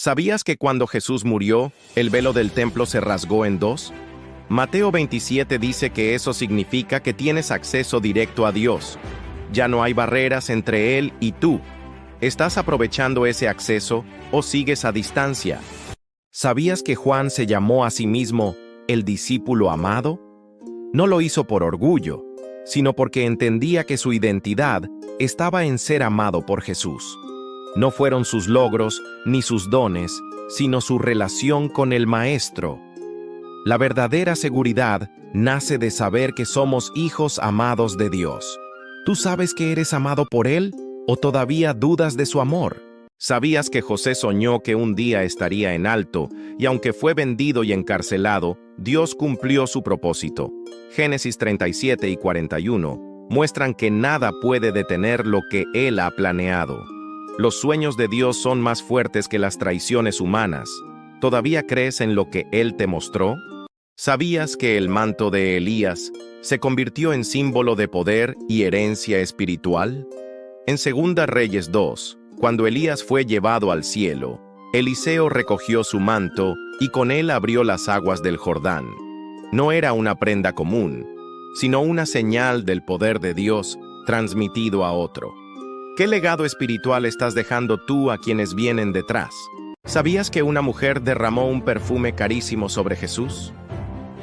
¿Sabías que cuando Jesús murió, el velo del templo se rasgó en dos? Mateo 27 dice que eso significa que tienes acceso directo a Dios. Ya no hay barreras entre Él y tú. ¿Estás aprovechando ese acceso o sigues a distancia? ¿Sabías que Juan se llamó a sí mismo el discípulo amado? No lo hizo por orgullo, sino porque entendía que su identidad estaba en ser amado por Jesús. No fueron sus logros ni sus dones, sino su relación con el Maestro. La verdadera seguridad nace de saber que somos hijos amados de Dios. ¿Tú sabes que eres amado por Él o todavía dudas de su amor? ¿Sabías que José soñó que un día estaría en alto y aunque fue vendido y encarcelado, Dios cumplió su propósito? Génesis 37 y 41 muestran que nada puede detener lo que Él ha planeado. Los sueños de Dios son más fuertes que las traiciones humanas. ¿Todavía crees en lo que Él te mostró? ¿Sabías que el manto de Elías se convirtió en símbolo de poder y herencia espiritual? En 2 Reyes 2, cuando Elías fue llevado al cielo, Eliseo recogió su manto y con él abrió las aguas del Jordán. No era una prenda común, sino una señal del poder de Dios transmitido a otro. ¿Qué legado espiritual estás dejando tú a quienes vienen detrás? ¿Sabías que una mujer derramó un perfume carísimo sobre Jesús?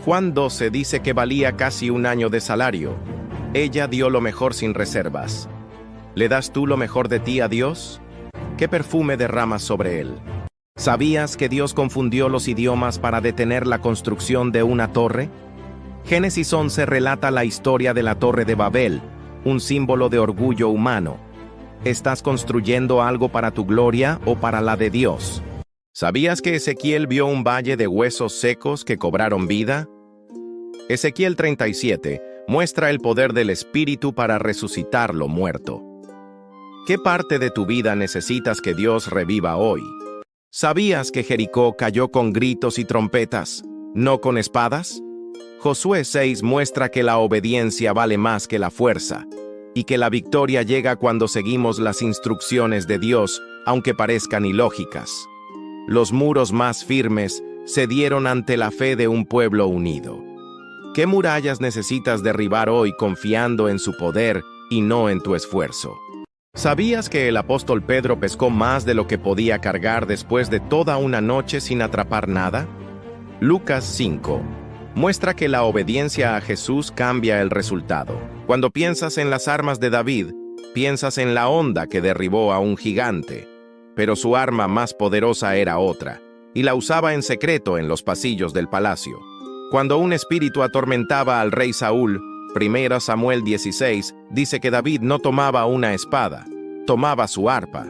Juan 12 dice que valía casi un año de salario. Ella dio lo mejor sin reservas. ¿Le das tú lo mejor de ti a Dios? ¿Qué perfume derramas sobre Él? ¿Sabías que Dios confundió los idiomas para detener la construcción de una torre? Génesis 11 relata la historia de la Torre de Babel, un símbolo de orgullo humano. ¿Estás construyendo algo para tu gloria o para la de Dios? ¿Sabías que Ezequiel vio un valle de huesos secos que cobraron vida? Ezequiel 37 muestra el poder del Espíritu para resucitar lo muerto. ¿Qué parte de tu vida necesitas que Dios reviva hoy? ¿Sabías que Jericó cayó con gritos y trompetas, no con espadas? Josué 6 muestra que la obediencia vale más que la fuerza, y que la victoria llega cuando seguimos las instrucciones de Dios, aunque parezcan ilógicas. Los muros más firmes cedieron ante la fe de un pueblo unido. ¿Qué murallas necesitas derribar hoy confiando en su poder y no en tu esfuerzo? ¿Sabías que el apóstol Pedro pescó más de lo que podía cargar después de toda una noche sin atrapar nada? Lucas 5 muestra que la obediencia a Jesús cambia el resultado. Cuando piensas en las armas de David, piensas en la onda que derribó a un gigante, pero su arma más poderosa era otra, y la usaba en secreto en los pasillos del palacio. Cuando un espíritu atormentaba al rey Saúl, 1 Samuel 16 dice que David no tomaba una espada, tomaba su arpa.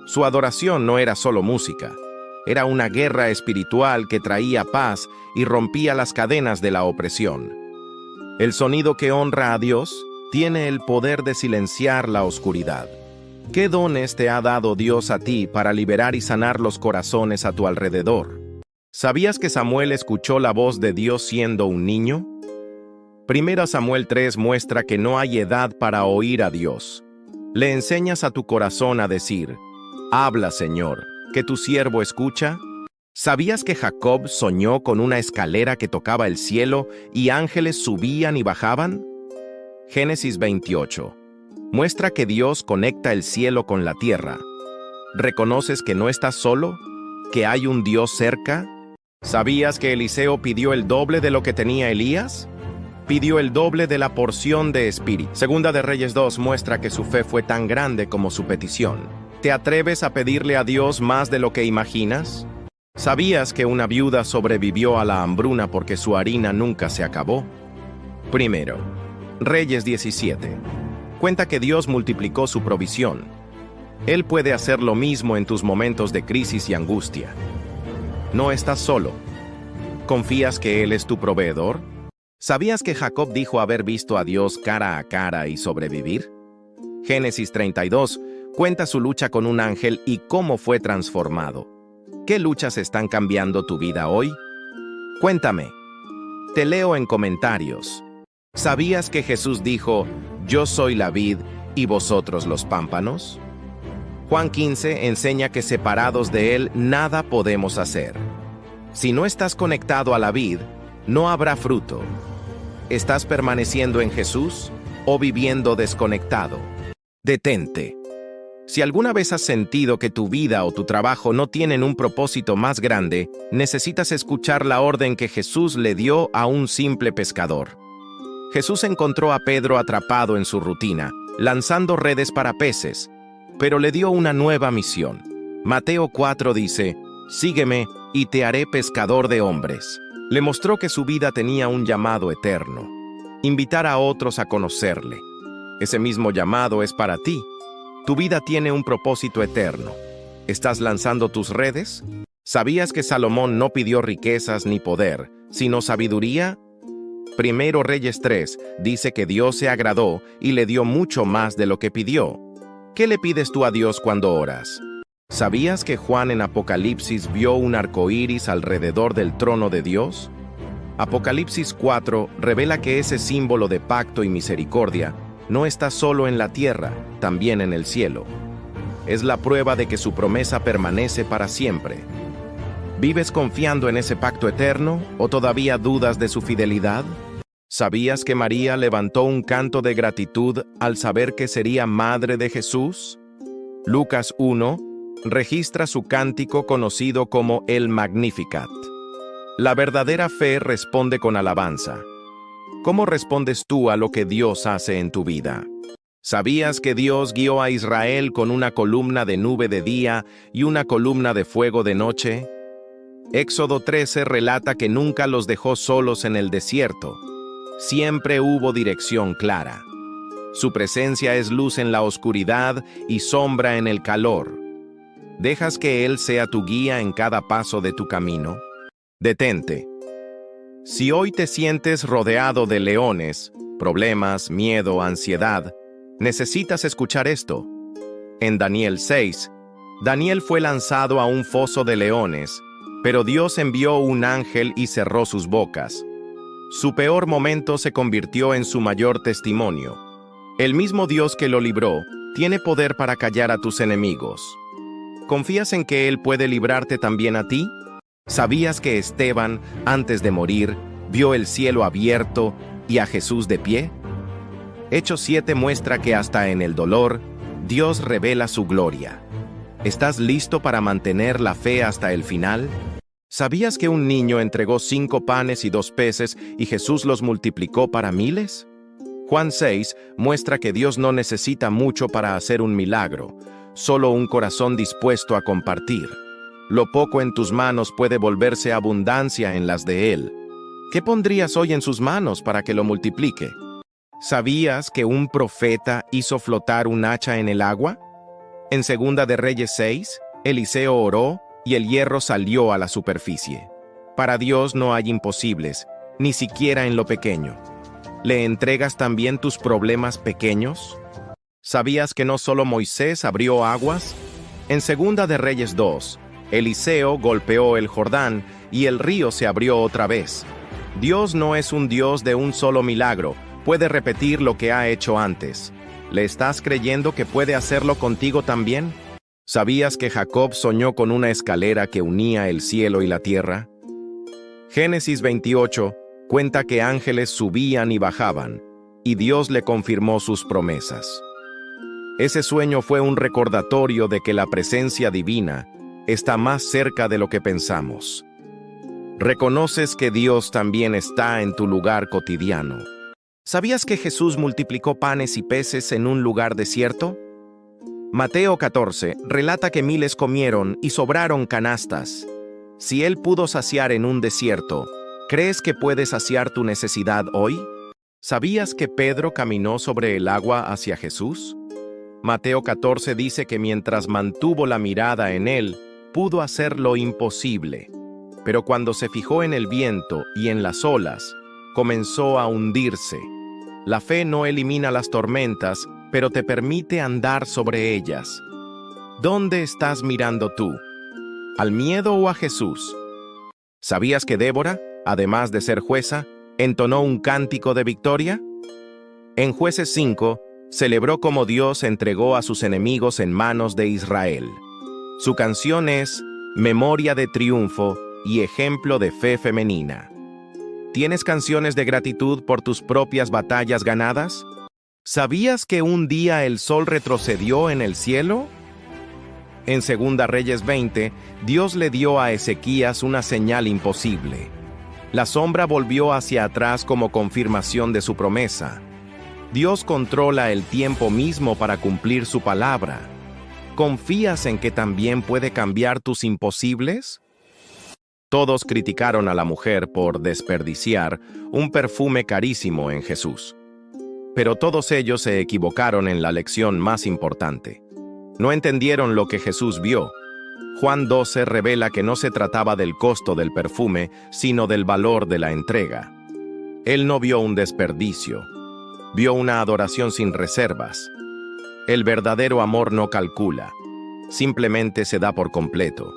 Su adoración no era solo música, era una guerra espiritual que traía paz y rompía las cadenas de la opresión. El sonido que honra a Dios tiene el poder de silenciar la oscuridad. ¿Qué dones te ha dado Dios a ti para liberar y sanar los corazones a tu alrededor? ¿Sabías que Samuel escuchó la voz de Dios siendo un niño? 1 Samuel 3 muestra que no hay edad para oír a Dios. Le enseñas a tu corazón a decir, «Habla, Señor, que tu siervo escucha». ¿Sabías que Jacob soñó con una escalera que tocaba el cielo y ángeles subían y bajaban? Génesis 28 muestra que Dios conecta el cielo con la tierra. ¿Reconoces que no estás solo? ¿Que hay un Dios cerca? ¿Sabías que Eliseo pidió el doble de lo que tenía Elías? Pidió el doble de la porción de espíritu. 2 Reyes 2 muestra que su fe fue tan grande como su petición. ¿Te atreves a pedirle a Dios más de lo que imaginas? ¿Sabías que una viuda sobrevivió a la hambruna porque su harina nunca se acabó? 1 Reyes 17 cuenta que Dios multiplicó su provisión. Él puede hacer lo mismo en tus momentos de crisis y angustia. No estás solo. ¿Confías que Él es tu proveedor? ¿Sabías que Jacob dijo haber visto a Dios cara a cara y sobrevivir? Génesis 32 cuenta su lucha con un ángel y cómo fue transformado. ¿Qué luchas están cambiando tu vida hoy? Cuéntame. Te leo en comentarios. ¿Sabías que Jesús dijo, «Yo soy la vid y vosotros los pámpanos»? Juan 15 enseña que separados de Él nada podemos hacer. Si no estás conectado a la vid, no habrá fruto. ¿Estás permaneciendo en Jesús o viviendo desconectado? Detente. Si alguna vez has sentido que tu vida o tu trabajo no tienen un propósito más grande, necesitas escuchar la orden que Jesús le dio a un simple pescador. Jesús encontró a Pedro atrapado en su rutina, lanzando redes para peces, pero le dio una nueva misión. Mateo 4 dice, «Sígueme y te haré pescador de hombres». Le mostró que su vida tenía un llamado eterno, invitar a otros a conocerle. Ese mismo llamado es para ti. Tu vida tiene un propósito eterno. ¿Estás lanzando tus redes? ¿Sabías que Salomón no pidió riquezas ni poder, sino sabiduría? Primero Reyes 3 dice que Dios se agradó y le dio mucho más de lo que pidió. ¿Qué le pides tú a Dios cuando oras? ¿Sabías que Juan en Apocalipsis vio un arco iris alrededor del trono de Dios? Apocalipsis 4 revela que ese símbolo de pacto y misericordia no está solo en la tierra, también en el cielo. Es la prueba de que su promesa permanece para siempre. ¿Vives confiando en ese pacto eterno o todavía dudas de su fidelidad? ¿Sabías que María levantó un canto de gratitud al saber que sería madre de Jesús? Lucas 1 registra su cántico conocido como el Magnificat. La verdadera fe responde con alabanza. ¿Cómo respondes tú a lo que Dios hace en tu vida? ¿Sabías que Dios guió a Israel con una columna de nube de día y una columna de fuego de noche? Éxodo 13 relata que nunca los dejó solos en el desierto. Siempre hubo dirección clara. Su presencia es luz en la oscuridad y sombra en el calor. ¿Dejas que Él sea tu guía en cada paso de tu camino? Detente. Si hoy te sientes rodeado de leones, problemas, miedo, ansiedad, necesitas escuchar esto. En Daniel 6, Daniel fue lanzado a un foso de leones, pero Dios envió un ángel y cerró sus bocas. Su peor momento se convirtió en su mayor testimonio. El mismo Dios que lo libró tiene poder para callar a tus enemigos. ¿Confías en que Él puede librarte también a ti? ¿Sabías que Esteban, antes de morir, vio el cielo abierto y a Jesús de pie? Hechos 7 muestra que hasta en el dolor, Dios revela su gloria. ¿Estás listo para mantener la fe hasta el final? ¿Sabías que un niño entregó 5 panes y 2 peces y Jesús los multiplicó para miles? Juan 6 muestra que Dios no necesita mucho para hacer un milagro, solo un corazón dispuesto a compartir. Lo poco en tus manos puede volverse abundancia en las de Él. ¿Qué pondrías hoy en sus manos para que lo multiplique? ¿Sabías que un profeta hizo flotar un hacha en el agua? En Segunda de Reyes 6, Eliseo oró y el hierro salió a la superficie. Para Dios no hay imposibles, ni siquiera en lo pequeño. ¿Le entregas también tus problemas pequeños? ¿Sabías que no solo Moisés abrió aguas? En Segunda de Reyes 2, Eliseo golpeó el Jordán y el río se abrió otra vez. Dios no es un Dios de un solo milagro, puede repetir lo que ha hecho antes. ¿Le estás creyendo que puede hacerlo contigo también? ¿Sabías que Jacob soñó con una escalera que unía el cielo y la tierra? Génesis 28 cuenta que ángeles subían y bajaban, y Dios le confirmó sus promesas. Ese sueño fue un recordatorio de que la presencia divina está más cerca de lo que pensamos. ¿Reconoces que Dios también está en tu lugar cotidiano? ¿Sabías que Jesús multiplicó panes y peces en un lugar desierto? Mateo 14 relata que miles comieron y sobraron canastas. Si Él pudo saciar en un desierto, ¿crees que puede saciar tu necesidad hoy? ¿Sabías que Pedro caminó sobre el agua hacia Jesús? Mateo 14 dice que mientras mantuvo la mirada en Él, pudo hacer lo imposible. Pero cuando se fijó en el viento y en las olas, comenzó a hundirse. La fe no elimina las tormentas, pero te permite andar sobre ellas. ¿Dónde estás mirando tú? ¿Al miedo o a Jesús? ¿Sabías que Débora, además de ser jueza, entonó un cántico de victoria? En Jueces 5, Celebró cómo Dios entregó a sus enemigos en manos de Israel. Su canción es memoria de triunfo y ejemplo de fe femenina. ¿Tienes canciones de gratitud por tus propias batallas ganadas? ¿Sabías que un día el sol retrocedió en el cielo? En 2 Reyes 20, Dios le dio a Ezequías una señal imposible. La sombra volvió hacia atrás como confirmación de su promesa. Dios controla el tiempo mismo para cumplir su palabra. ¿Confías en que también puede cambiar tus imposibles? Todos criticaron a la mujer por desperdiciar un perfume carísimo en Jesús. Pero todos ellos se equivocaron en la lección más importante. No entendieron lo que Jesús vio. Juan 12 revela que no se trataba del costo del perfume, sino del valor de la entrega. Él no vio un desperdicio. Vio una adoración sin reservas. El verdadero amor no calcula. Simplemente se da por completo.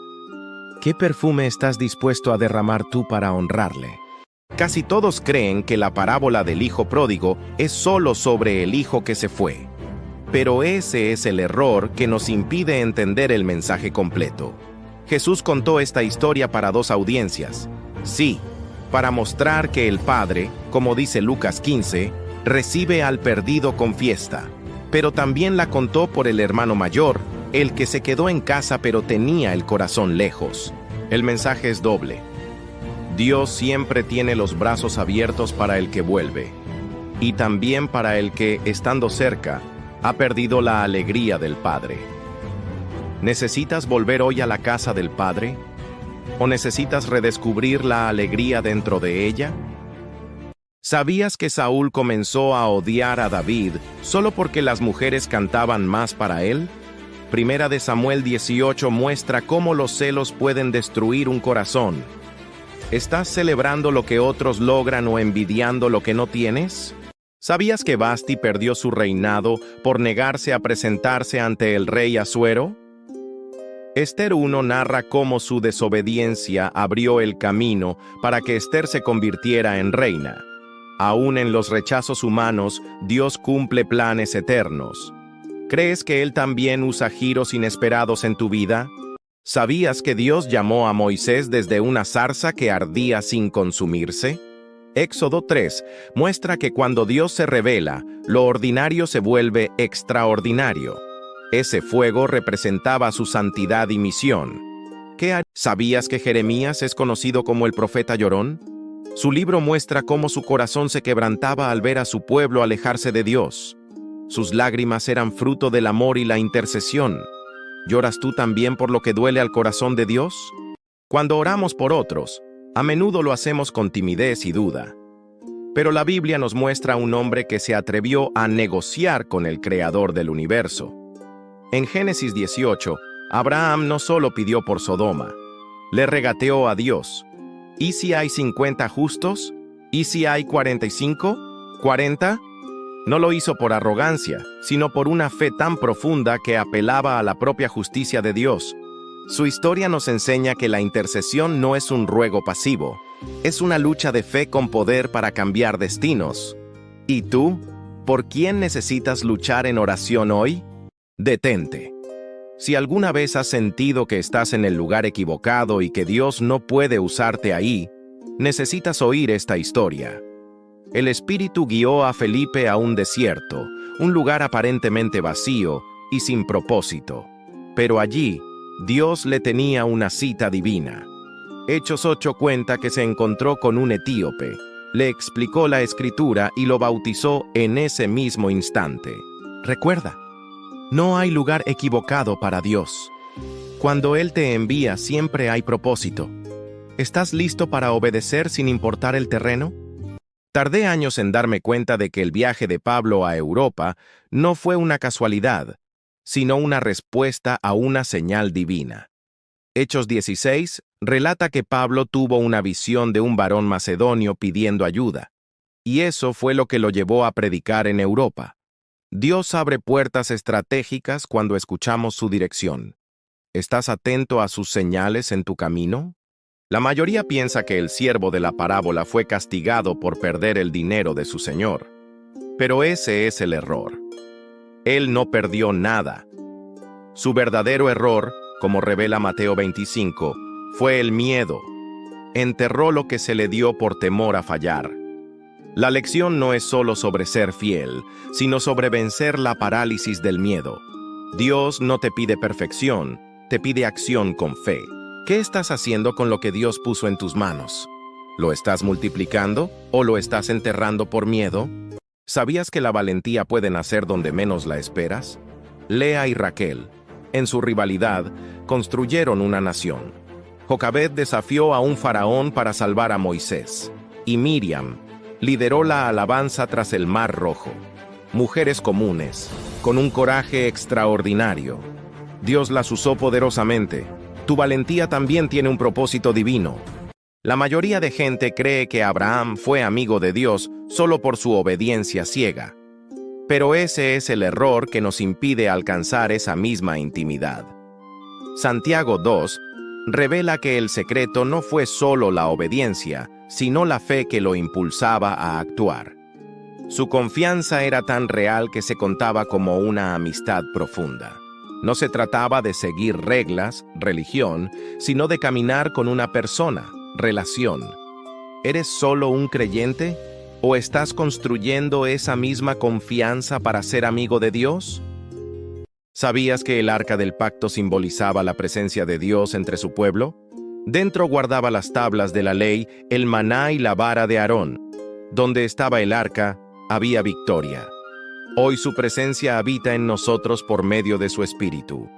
¿Qué perfume estás dispuesto a derramar tú para honrarle? Casi todos creen que la parábola del hijo pródigo es solo sobre el hijo que se fue. Pero ese es el error que nos impide entender el mensaje completo. Jesús contó esta historia para dos audiencias. Sí, para mostrar que el Padre, como dice Lucas 15, recibe al perdido con fiesta. Pero también la contó por el hermano mayor, el que se quedó en casa pero tenía el corazón lejos. El mensaje es doble. Dios siempre tiene los brazos abiertos para el que vuelve, y también para el que, estando cerca, ha perdido la alegría del Padre. ¿Necesitas volver hoy a la casa del Padre? ¿O necesitas redescubrir la alegría dentro de ella? ¿Sabías que Saúl comenzó a odiar a David solo porque las mujeres cantaban más para él? Primera de Samuel 18 muestra cómo los celos pueden destruir un corazón. ¿Estás celebrando lo que otros logran o envidiando lo que no tienes? ¿Sabías que Vasti perdió su reinado por negarse a presentarse ante el rey Asuero? Ester 1 narra cómo su desobediencia abrió el camino para que Ester se convirtiera en reina. Aún en los rechazos humanos, Dios cumple planes eternos. ¿Crees que Él también usa giros inesperados en tu vida? ¿Sabías que Dios llamó a Moisés desde una zarza que ardía sin consumirse? Éxodo 3 muestra que cuando Dios se revela, lo ordinario se vuelve extraordinario. Ese fuego representaba su santidad y misión. ¿Sabías que Jeremías es conocido como el profeta llorón? Su libro muestra cómo su corazón se quebrantaba al ver a su pueblo alejarse de Dios. Sus lágrimas eran fruto del amor y la intercesión. ¿Lloras tú también por lo que duele al corazón de Dios? Cuando oramos por otros, a menudo lo hacemos con timidez y duda. Pero la Biblia nos muestra a un hombre que se atrevió a negociar con el Creador del universo. En Génesis 18, Abraham no solo pidió por Sodoma, le regateó a Dios. ¿Y si hay 50 justos? ¿Y si hay 45? ¿40? No lo hizo por arrogancia, sino por una fe tan profunda que apelaba a la propia justicia de Dios. Su historia nos enseña que la intercesión no es un ruego pasivo, es una lucha de fe con poder para cambiar destinos. ¿Y tú? ¿Por quién necesitas luchar en oración hoy? Detente. Si alguna vez has sentido que estás en el lugar equivocado y que Dios no puede usarte ahí, necesitas oír esta historia. El Espíritu guió a Felipe a un desierto, un lugar aparentemente vacío y sin propósito. Pero allí, Dios le tenía una cita divina. Hechos 8 cuenta que se encontró con un etíope, le explicó la Escritura y lo bautizó en ese mismo instante. Recuerda, no hay lugar equivocado para Dios. Cuando Él te envía, siempre hay propósito. ¿Estás listo para obedecer sin importar el terreno? Tardé años en darme cuenta de que el viaje de Pablo a Europa no fue una casualidad, sino una respuesta a una señal divina. Hechos 16 relata que Pablo tuvo una visión de un varón macedonio pidiendo ayuda, y eso fue lo que lo llevó a predicar en Europa. Dios abre puertas estratégicas cuando escuchamos su dirección. ¿Estás atento a sus señales en tu camino? La mayoría piensa que el siervo de la parábola fue castigado por perder el dinero de su señor. Pero ese es el error. Él no perdió nada. Su verdadero error, como revela Mateo 25, fue el miedo. Enterró lo que se le dio por temor a fallar. La lección no es solo sobre ser fiel, sino sobre vencer la parálisis del miedo. Dios no te pide perfección, te pide acción con fe. ¿Qué estás haciendo con lo que Dios puso en tus manos? ¿Lo estás multiplicando o lo estás enterrando por miedo? ¿Sabías que la valentía puede nacer donde menos la esperas? Lea y Raquel, en su rivalidad, construyeron una nación. Jocabed desafió a un faraón para salvar a Moisés, y Miriam lideró la alabanza tras el Mar Rojo. Mujeres comunes, con un coraje extraordinario. Dios las usó poderosamente. Tu valentía también tiene un propósito divino. La mayoría de gente cree que Abraham fue amigo de Dios solo por su obediencia ciega. Pero ese es el error que nos impide alcanzar esa misma intimidad. Santiago 2 revela que el secreto no fue solo la obediencia, sino la fe que lo impulsaba a actuar. Su confianza era tan real que se contaba como una amistad profunda. No se trataba de seguir reglas, religión, sino de caminar con una persona, relación. ¿Eres solo un creyente? ¿O estás construyendo esa misma confianza para ser amigo de Dios? ¿Sabías que el arca del pacto simbolizaba la presencia de Dios entre su pueblo? Dentro guardaba las tablas de la ley, el maná y la vara de Aarón. Donde estaba el arca, había victoria. Hoy su presencia habita en nosotros por medio de su Espíritu.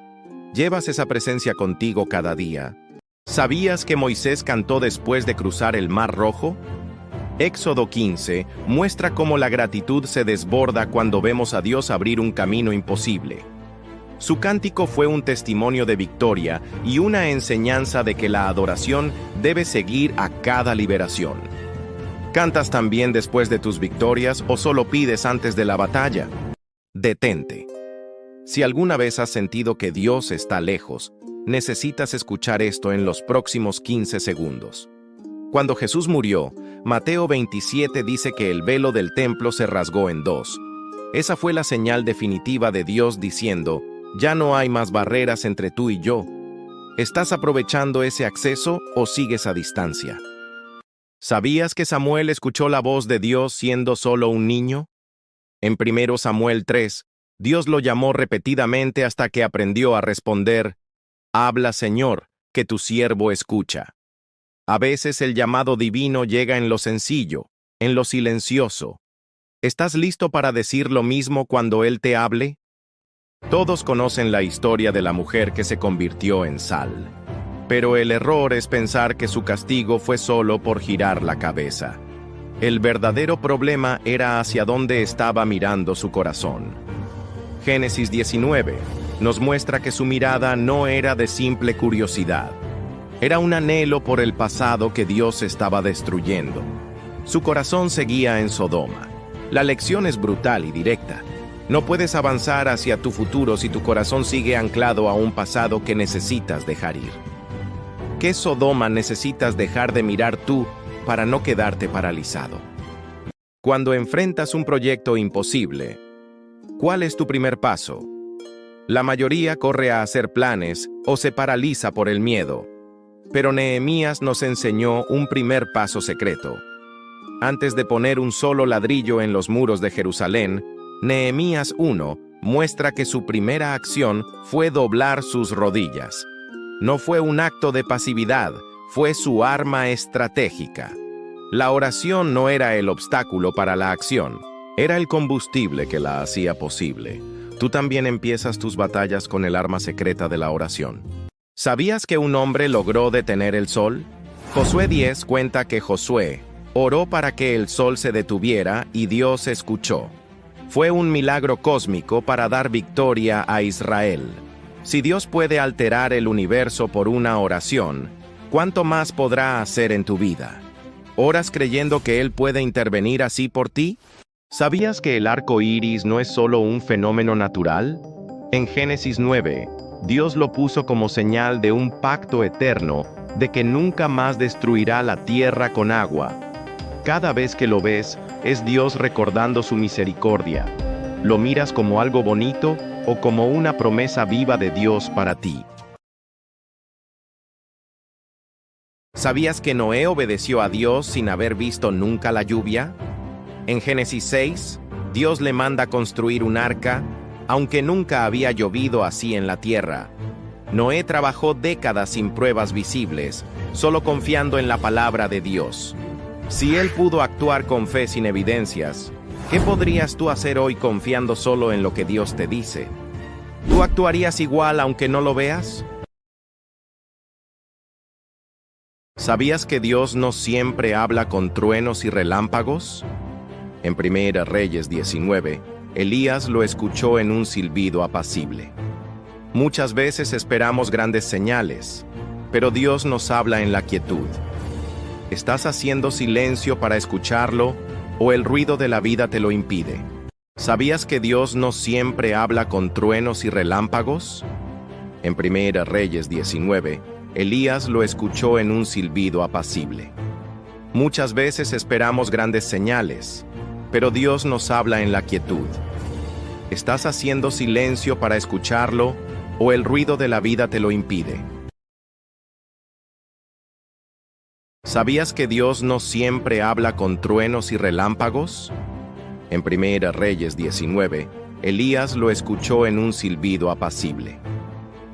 ¿Llevas esa presencia contigo cada día? ¿Sabías que Moisés cantó después de cruzar el Mar Rojo? Éxodo 15 muestra cómo la gratitud se desborda cuando vemos a Dios abrir un camino imposible. Su cántico fue un testimonio de victoria y una enseñanza de que la adoración debe seguir a cada liberación. ¿Cantas también después de tus victorias o solo pides antes de la batalla? Detente. Si alguna vez has sentido que Dios está lejos, necesitas escuchar esto en los próximos 15 segundos. Cuando Jesús murió, Mateo 27 dice que el velo del templo se rasgó en dos. Esa fue la señal definitiva de Dios diciendo: ya no hay más barreras entre tú y yo. ¿Estás aprovechando ese acceso o sigues a distancia? ¿Sabías que Samuel escuchó la voz de Dios siendo solo un niño? En 1 Samuel 3, Dios lo llamó repetidamente hasta que aprendió a responder: habla, Señor, que tu siervo escucha. A veces el llamado divino llega en lo sencillo, en lo silencioso. ¿Estás listo para decir lo mismo cuando Él te hable? Todos conocen la historia de la mujer que se convirtió en sal. Pero el error es pensar que su castigo fue solo por girar la cabeza. El verdadero problema era hacia dónde estaba mirando su corazón. Génesis 19 nos muestra que su mirada no era de simple curiosidad. Era un anhelo por el pasado que Dios estaba destruyendo. Su corazón seguía en Sodoma. La lección es brutal y directa. No puedes avanzar hacia tu futuro si tu corazón sigue anclado a un pasado que necesitas dejar ir. ¿Qué Sodoma necesitas dejar de mirar tú para no quedarte paralizado? Cuando enfrentas un proyecto imposible, ¿cuál es tu primer paso? La mayoría corre a hacer planes o se paraliza por el miedo. Pero Nehemías nos enseñó un primer paso secreto. Antes de poner un solo ladrillo en los muros de Jerusalén, Nehemías 1 muestra que su primera acción fue doblar sus rodillas. No fue un acto de pasividad, fue su arma estratégica. La oración no era el obstáculo para la acción, era el combustible que la hacía posible. Tú también empiezas tus batallas con el arma secreta de la oración. ¿Sabías que un hombre logró detener el sol? Josué 10 cuenta que Josué oró para que el sol se detuviera y Dios escuchó. Fue un milagro cósmico para dar victoria a Israel. Si Dios puede alterar el universo por una oración, ¿cuánto más podrá hacer en tu vida? ¿Oras creyendo que Él puede intervenir así por ti? ¿Sabías que el arco iris no es solo un fenómeno natural? En Génesis 9, Dios lo puso como señal de un pacto eterno de que nunca más destruirá la tierra con agua. Cada vez que lo ves, es Dios recordando su misericordia. ¿Lo miras como algo bonito o como una promesa viva de Dios para ti? ¿Sabías que Noé obedeció a Dios sin haber visto nunca la lluvia? En Génesis 6, Dios le manda construir un arca, aunque nunca había llovido así en la tierra. Noé trabajó décadas sin pruebas visibles, solo confiando en la palabra de Dios. Si él pudo actuar con fe sin evidencias, ¿qué podrías tú hacer hoy confiando solo en lo que Dios te dice? ¿Tú actuarías igual aunque no lo veas? ¿Sabías que Dios no siempre habla con truenos y relámpagos? En 1 Reyes 19, Elías lo escuchó en un silbido apacible. Muchas veces esperamos grandes señales, pero Dios nos habla en la quietud. ¿Estás haciendo silencio para escucharlo o el ruido de la vida te lo impide? ¿Sabías que Dios no siempre habla con truenos y relámpagos? En 1 Reyes 19, Elías lo escuchó en un silbido apacible. Muchas veces esperamos grandes señales, pero Dios nos habla en la quietud. ¿Estás haciendo silencio para escucharlo o el ruido de la vida te lo impide? ¿Sabías que Dios no siempre habla con truenos y relámpagos? En 1 Reyes 19, Elías lo escuchó en un silbido apacible.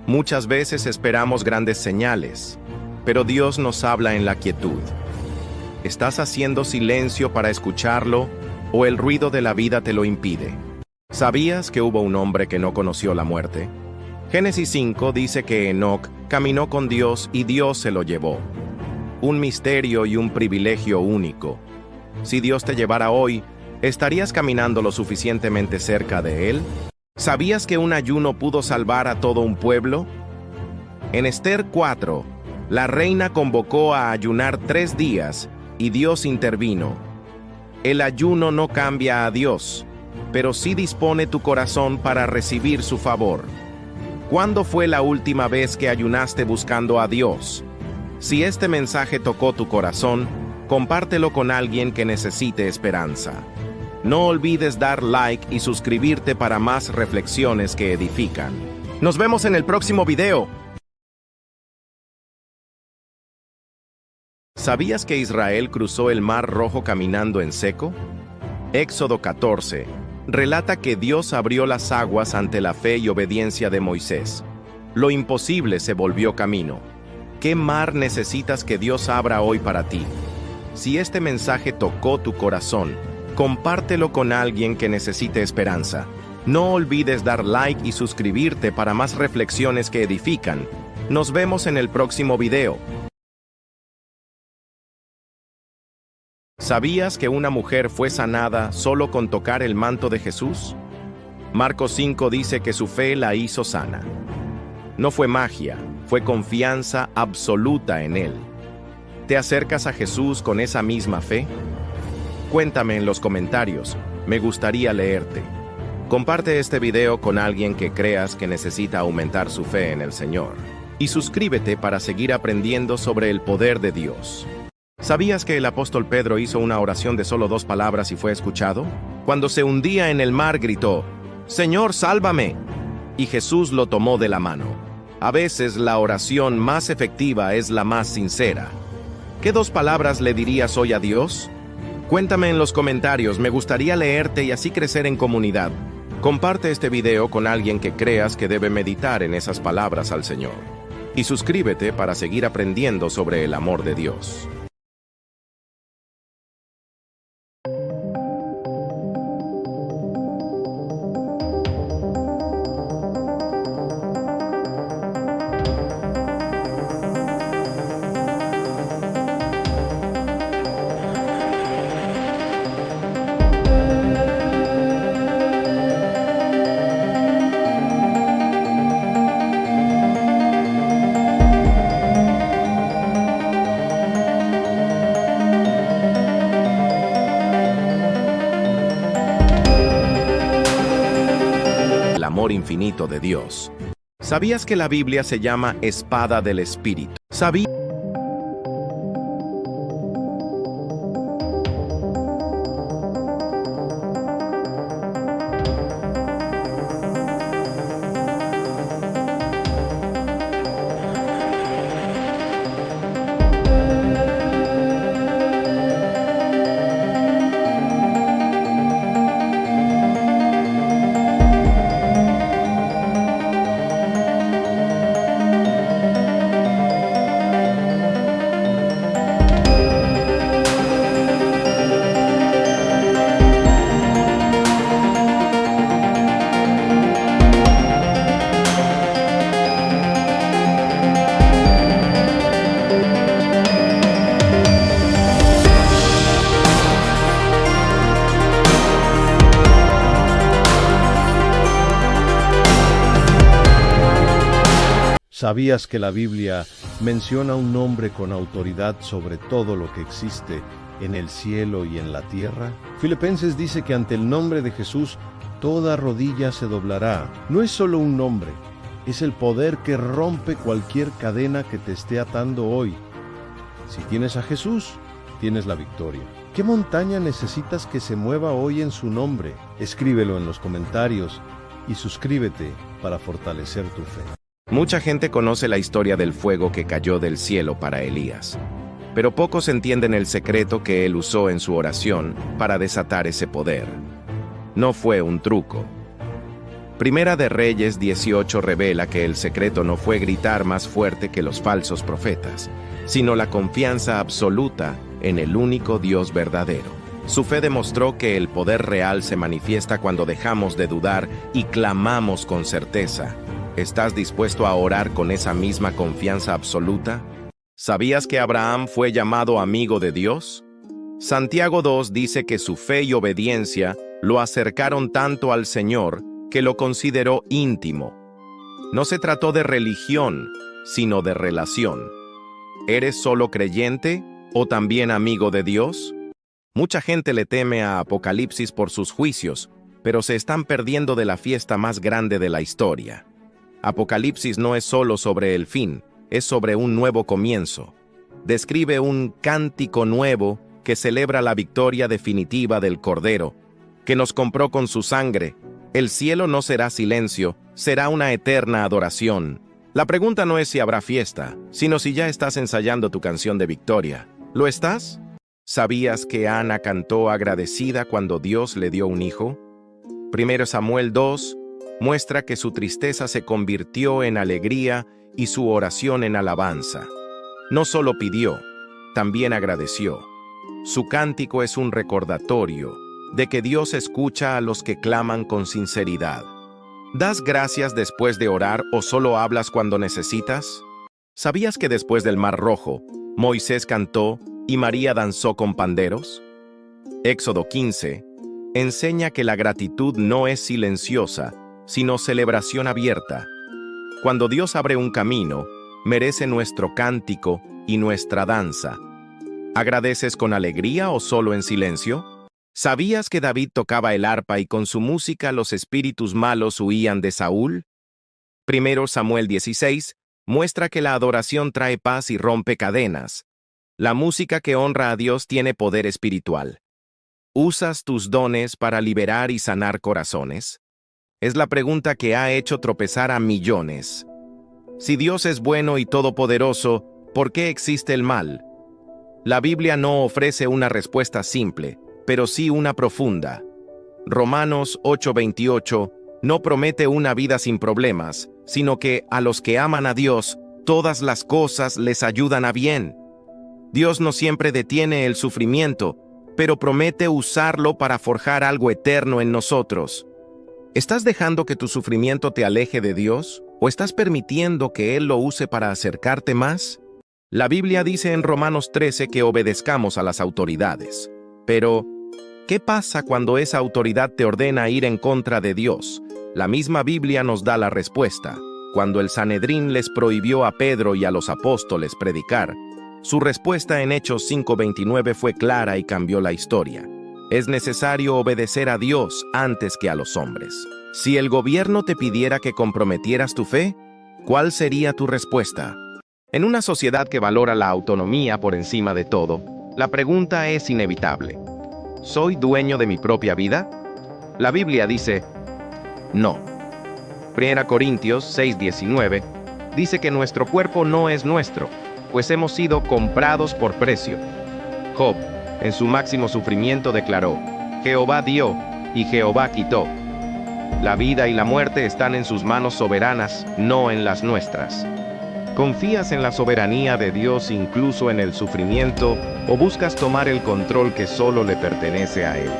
Muchas veces esperamos grandes señales, pero Dios nos habla en la quietud. ¿Estás haciendo silencio para escucharlo o el ruido de la vida te lo impide? ¿Sabías que hubo un hombre que no conoció la muerte? Génesis 5 dice que Enoc caminó con Dios y Dios se lo llevó. Un misterio y un privilegio único. Si Dios te llevara hoy, ¿estarías caminando lo suficientemente cerca de Él? ¿Sabías que un ayuno pudo salvar a todo un pueblo? En Esther 4, la reina convocó a ayunar 3 días y Dios intervino. El ayuno no cambia a Dios, pero sí dispone tu corazón para recibir su favor. ¿Cuándo fue la última vez que ayunaste buscando a Dios? Si este mensaje tocó tu corazón, compártelo con alguien que necesite esperanza. No olvides dar like y suscribirte para más reflexiones que edifican. ¡Nos vemos en el próximo video! ¿Sabías que Israel cruzó el Mar Rojo caminando en seco? Éxodo 14 relata que Dios abrió las aguas ante la fe y obediencia de Moisés. Lo imposible se volvió camino. ¿Qué mar necesitas que Dios abra hoy para ti? Si este mensaje tocó tu corazón, compártelo con alguien que necesite esperanza. No olvides dar like y suscribirte para más reflexiones que edifican. Nos vemos en el próximo video. ¿Sabías que una mujer fue sanada solo con tocar el manto de Jesús? Marcos 5 dice que su fe la hizo sana. No fue magia, fue confianza absoluta en Él. ¿Te acercas a Jesús con esa misma fe? Cuéntame en los comentarios, me gustaría leerte. Comparte este video con alguien que creas que necesita aumentar su fe en el Señor. Y suscríbete para seguir aprendiendo sobre el poder de Dios. ¿Sabías que el apóstol Pedro hizo una oración de solo 2 palabras y fue escuchado? Cuando se hundía en el mar gritó, «Señor, sálvame», y Jesús lo tomó de la mano. A veces la oración más efectiva es la más sincera. ¿Qué 2 palabras le dirías hoy a Dios? Cuéntame en los comentarios, me gustaría leerte y así crecer en comunidad. Comparte este video con alguien que creas que debe meditar en esas palabras al Señor. Y suscríbete para seguir aprendiendo sobre el amor de Dios. Amor infinito de Dios. ¿Sabías que la Biblia se llama espada del Espíritu? ¿Sabías? ¿Sabías que la Biblia menciona un nombre con autoridad sobre todo lo que existe en el cielo y en la tierra? Filipenses dice que ante el nombre de Jesús toda rodilla se doblará. No es solo un nombre, es el poder que rompe cualquier cadena que te esté atando hoy. Si tienes a Jesús, tienes la victoria. ¿Qué montaña necesitas que se mueva hoy en su nombre? Escríbelo en los comentarios y suscríbete para fortalecer tu fe. Mucha gente conoce la historia del fuego que cayó del cielo para Elías, pero pocos entienden el secreto que él usó en su oración para desatar ese poder. No fue un truco. Primera de Reyes 18 revela que el secreto no fue gritar más fuerte que los falsos profetas, sino la confianza absoluta en el único Dios verdadero. Su fe demostró que el poder real se manifiesta cuando dejamos de dudar y clamamos con certeza. ¿Estás dispuesto a orar con esa misma confianza absoluta? ¿Sabías que Abraham fue llamado amigo de Dios? Santiago 2 dice que su fe y obediencia lo acercaron tanto al Señor que lo consideró íntimo. No se trató de religión, sino de relación. ¿Eres solo creyente o también amigo de Dios? Mucha gente le teme a Apocalipsis por sus juicios, pero se están perdiendo de la fiesta más grande de la historia. Apocalipsis no es solo sobre el fin, es sobre un nuevo comienzo. Describe un cántico nuevo que celebra la victoria definitiva del Cordero, que nos compró con su sangre. El cielo no será silencio, será una eterna adoración. La pregunta no es si habrá fiesta, sino si ya estás ensayando tu canción de victoria. ¿Lo estás? ¿Sabías que Ana cantó agradecida cuando Dios le dio un hijo? 1 Samuel 2 muestra que su tristeza se convirtió en alegría y su oración en alabanza. No solo pidió, también agradeció. Su cántico es un recordatorio de que Dios escucha a los que claman con sinceridad. ¿Das gracias después de orar o solo hablas cuando necesitas? ¿Sabías que después del Mar Rojo, Moisés cantó y María danzó con panderos? Éxodo 15 enseña que la gratitud no es silenciosa, sino celebración abierta. Cuando Dios abre un camino, merece nuestro cántico y nuestra danza. ¿Agradeces con alegría o solo en silencio? ¿Sabías que David tocaba el arpa y con su música los espíritus malos huían de Saúl? 1 Samuel 16 muestra que la adoración trae paz y rompe cadenas. La música que honra a Dios tiene poder espiritual. ¿Usas tus dones para liberar y sanar corazones? Es la pregunta que ha hecho tropezar a millones. Si Dios es bueno y todopoderoso, ¿por qué existe el mal? La Biblia no ofrece una respuesta simple, pero sí una profunda. Romanos 8:28 no promete una vida sin problemas, sino que a los que aman a Dios, todas las cosas les ayudan a bien. Dios no siempre detiene el sufrimiento, pero promete usarlo para forjar algo eterno en nosotros. ¿Estás dejando que tu sufrimiento te aleje de Dios? ¿O estás permitiendo que Él lo use para acercarte más? La Biblia dice en Romanos 13 que obedezcamos a las autoridades. Pero, ¿qué pasa cuando esa autoridad te ordena ir en contra de Dios? La misma Biblia nos da la respuesta. Cuando el Sanedrín les prohibió a Pedro y a los apóstoles predicar, su respuesta en Hechos 5:29 fue clara y cambió la historia. Es necesario obedecer a Dios antes que a los hombres. Si el gobierno te pidiera que comprometieras tu fe, ¿cuál sería tu respuesta? En una sociedad que valora la autonomía por encima de todo, la pregunta es inevitable. ¿Soy dueño de mi propia vida? La Biblia dice, no. 1 Corintios 6:19 dice que nuestro cuerpo no es nuestro, pues hemos sido comprados por precio. Job, en su máximo sufrimiento, declaró, Jehová dio y Jehová quitó. La vida y la muerte están en sus manos soberanas, no en las nuestras. ¿Confías en la soberanía de Dios incluso en el sufrimiento o buscas tomar el control que solo le pertenece a Él?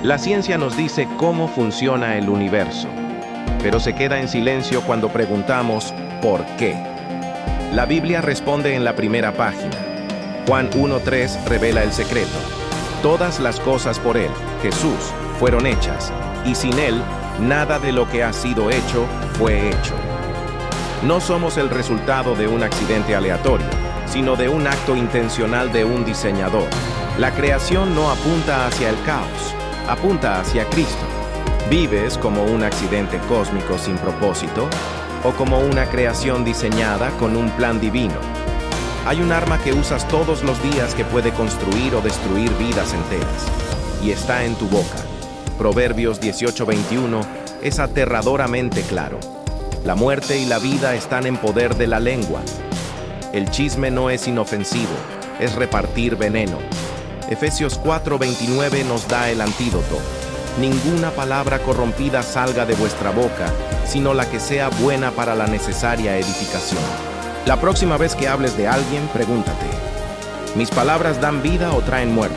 La ciencia nos dice cómo funciona el universo, pero se queda en silencio cuando preguntamos ¿por qué? La Biblia responde en la primera página. Juan 1:3 revela el secreto. Todas las cosas por Él, Jesús, fueron hechas, y sin Él, nada de lo que ha sido hecho fue hecho. No somos el resultado de un accidente aleatorio, sino de un acto intencional de un diseñador. La creación no apunta hacia el caos, apunta hacia Cristo. ¿Vives como un accidente cósmico sin propósito o como una creación diseñada con un plan divino? Hay un arma que usas todos los días que puede construir o destruir vidas enteras, y está en tu boca. Proverbios 18:21 es aterradoramente claro. La muerte y la vida están en poder de la lengua. El chisme no es inofensivo, es repartir veneno. Efesios 4:29 nos da el antídoto. Ninguna palabra corrompida salga de vuestra boca, sino la que sea buena para la necesaria edificación. La próxima vez que hables de alguien, pregúntate: ¿mis palabras dan vida o traen muerte?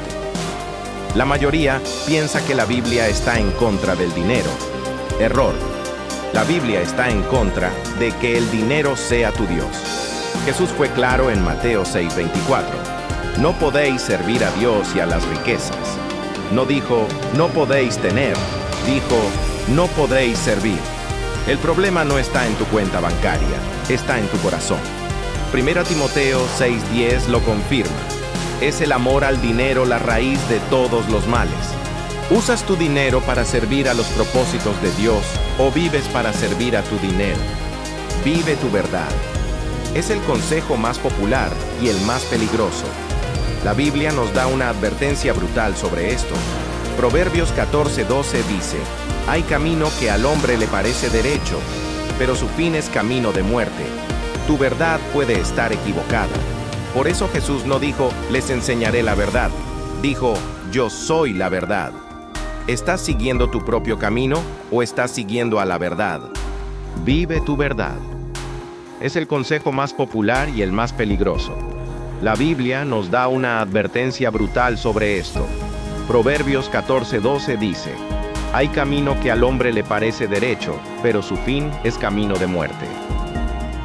La mayoría piensa que la Biblia está en contra del dinero. Error. La Biblia está en contra de que el dinero sea tu Dios. Jesús fue claro en Mateo 6:24. No podéis servir a Dios y a las riquezas. No dijo, no podéis tener. Dijo, no podéis servir. El problema no está en tu cuenta bancaria, está en tu corazón. 1 Timoteo 6:10 lo confirma. Es el amor al dinero la raíz de todos los males. ¿Usas tu dinero para servir a los propósitos de Dios o vives para servir a tu dinero? Vive tu verdad. Es el consejo más popular y el más peligroso. La Biblia nos da una advertencia brutal sobre esto. Proverbios 14:12 dice: hay camino que al hombre le parece derecho, pero su fin es camino de muerte. Tu verdad puede estar equivocada. Por eso Jesús no dijo, les enseñaré la verdad. Dijo, yo soy la verdad. ¿Estás siguiendo tu propio camino o estás siguiendo a la verdad? Vive tu verdad. Es el consejo más popular y el más peligroso. La Biblia nos da una advertencia brutal sobre esto. Proverbios 14:12 dice: hay camino que al hombre le parece derecho, pero su fin es camino de muerte.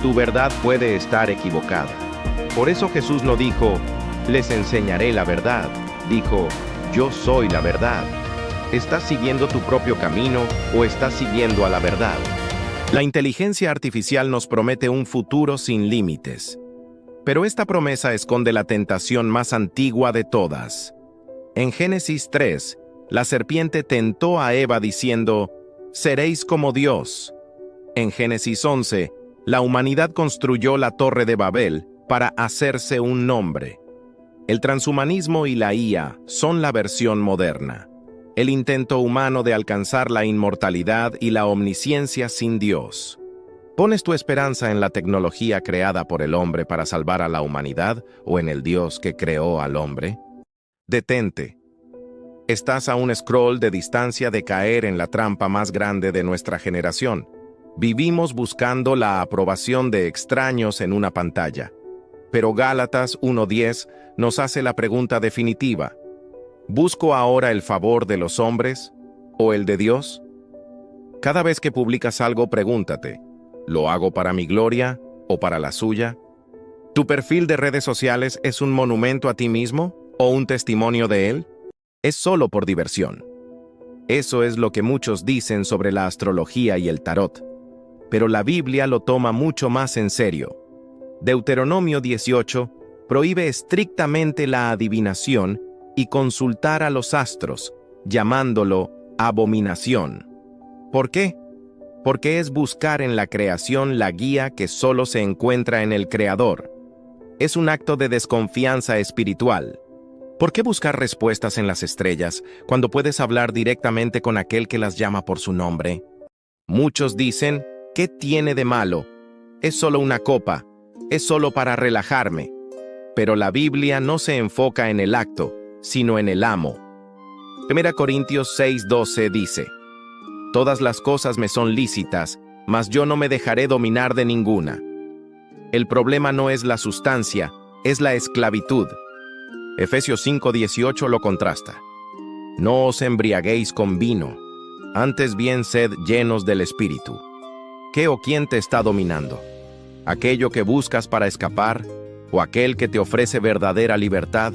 Tu verdad puede estar equivocada. Por eso Jesús no dijo, les enseñaré la verdad. Dijo, yo soy la verdad. ¿Estás siguiendo tu propio camino o estás siguiendo a la verdad? La inteligencia artificial nos promete un futuro sin límites. Pero esta promesa esconde la tentación más antigua de todas. En Génesis 3, la serpiente tentó a Eva diciendo, seréis como Dios. En Génesis 11, la humanidad construyó la Torre de Babel para hacerse un nombre. El transhumanismo y la IA son la versión moderna. El intento humano de alcanzar la inmortalidad y la omnisciencia sin Dios. ¿Pones tu esperanza en la tecnología creada por el hombre para salvar a la humanidad o en el Dios que creó al hombre? Detente. Estás a un scroll de distancia de caer en la trampa más grande de nuestra generación. Vivimos buscando la aprobación de extraños en una pantalla. Pero Gálatas 1:10 nos hace la pregunta definitiva. ¿Busco ahora el favor de los hombres o el de Dios? Cada vez que publicas algo, pregúntate, ¿lo hago para mi gloria o para la suya? ¿Tu perfil de redes sociales es un monumento a ti mismo o un testimonio de él? Es solo por diversión. Eso es lo que muchos dicen sobre la astrología y el tarot. Pero la Biblia lo toma mucho más en serio. Deuteronomio 18 prohíbe estrictamente la adivinación y consultar a los astros, llamándolo abominación. ¿Por qué? Porque es buscar en la creación la guía que solo se encuentra en el Creador. Es un acto de desconfianza espiritual. ¿Por qué buscar respuestas en las estrellas cuando puedes hablar directamente con aquel que las llama por su nombre? Muchos dicen, ¿qué tiene de malo? Es solo una copa, es solo para relajarme. Pero la Biblia no se enfoca en el acto, sino en el amo. 1 Corintios 6:12 dice, todas las cosas me son lícitas, mas yo no me dejaré dominar de ninguna. El problema no es la sustancia, es la esclavitud. Efesios 5:18 lo contrasta. No os embriaguéis con vino, antes bien sed llenos del Espíritu. ¿Qué o quién te está dominando? ¿Aquello que buscas para escapar o aquel que te ofrece verdadera libertad?